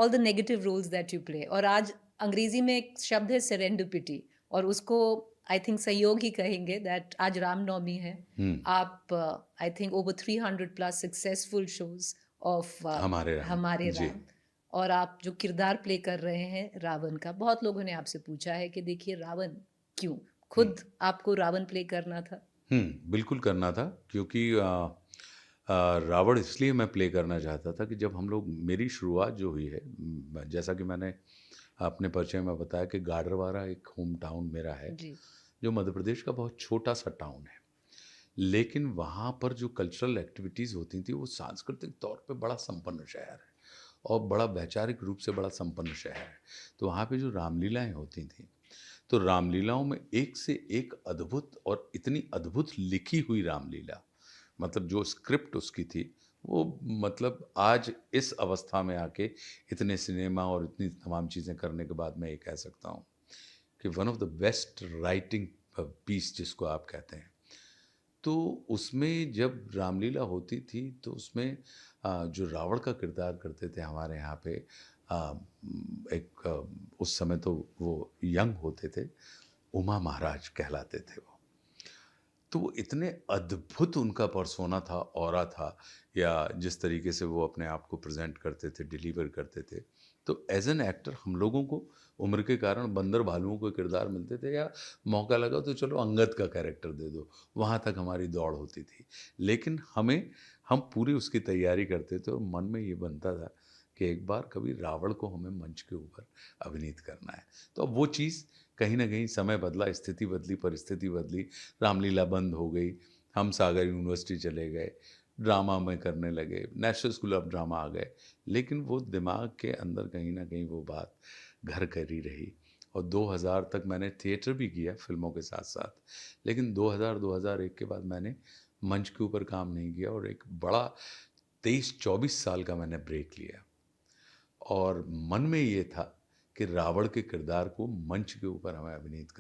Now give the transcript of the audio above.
All the negative roles that you play. और आज अंग्रेजी में एक शब्द है सेरेंडिपिटी, और उसको आई थिंक संयोग ही कहेंगे दैट आज रामनवमी है। हुँ, आप I think over 300 plus successful shows of हमारे राम। हमारे जी। राम, और आप जो किरदार प्ले कर रहे हैं रावण का, बहुत लोगों ने आपसे पूछा है कि देखिए रावण क्यों, हुँ, खुद आपको रावण प्ले करना था? हुँ, बिल्कुल करना था क्योंकि रावण इसलिए मैं प्ले करना चाहता था कि जब हम लोग मेरी शुरुआत जो हुई है जैसा कि मैंने अपने परिचय में बताया कि गाडरवारा एक होम टाउन मेरा है, जी। जो मध्य प्रदेश का बहुत छोटा-सा टाउन है। लेकिन वहाँ पर जो कल्चरल एक्टिविटीज़ होती थी, वो सांस्कृतिक तौर पे बड़ा संपन्न शहर है और बड़ा वैचारिक रूप से बड़ा संपन्न शहर है। तो वहाँ पे जो रामलीलाएँ होती थीं, तो रामलीलाओं में एक से एक अद्भुत और इतनी अद्भुत लिखी हुई रामलीला, मतलब जो स्क्रिप्ट उसकी थी, वो मतलब आज इस अवस्था में आके इतने सिनेमा और इतनी तमाम चीज़ें करने के बाद मैं ये कह सकता हूँ कि one of the best writing piece जिसको आप कहते हैं। तो उसमें जब रामलीला होती थी तो उसमें जो रावण का किरदार करते थे हमारे यहाँ पे उस समय तो वो यंग होते थे, उमा महाराज कहलाते थे वो। तो वो इतने अद्भुत उनका पर्सोना था, ऑरा था या जिस तरीके से वो अपने आप को प्रेज़ेंट करते थे, डिलीवर करते थे। तो एज़ एन एक्टर हम लोगों को उम्र के कारण बंदर भालुओं के किरदार मिलते थे या मौका लगा तो चलो अंगद का कैरेक्टर दे दो, वहाँ तक हमारी दौड़ होती थी। लेकिन हम पूरी उसकी तैयारी करते थे और मन में ये बनता था कि एक बार कभी रावण को हमें मंच के ऊपर अभिनीत करना है। तो अब वो चीज़ कहीं न कहीं समय बदला, स्थिति बदली, परिस्थिति बदली, रामलीला बंद हो गई, हम सागर यूनिवर्सिटी चले गए, ड्रामा में करने लगे, नेशनल स्कूल ऑफ ड्रामा आ गए। लेकिन वो दिमाग के अंदर कहीं न कहीं वो बात घर करी रही और 2000 तक मैंने थिएटर भी किया फ़िल्मों के साथ-साथ। लेकिन 2000-2001 के बाद मैंने मंच के ऊपर काम नहीं किया और एक बड़ा 23-24 साल का मैंने ब्रेक लिया। और मन में ये था कि रावण के किरदार को मंच के ऊपर हमें अभिनीत करना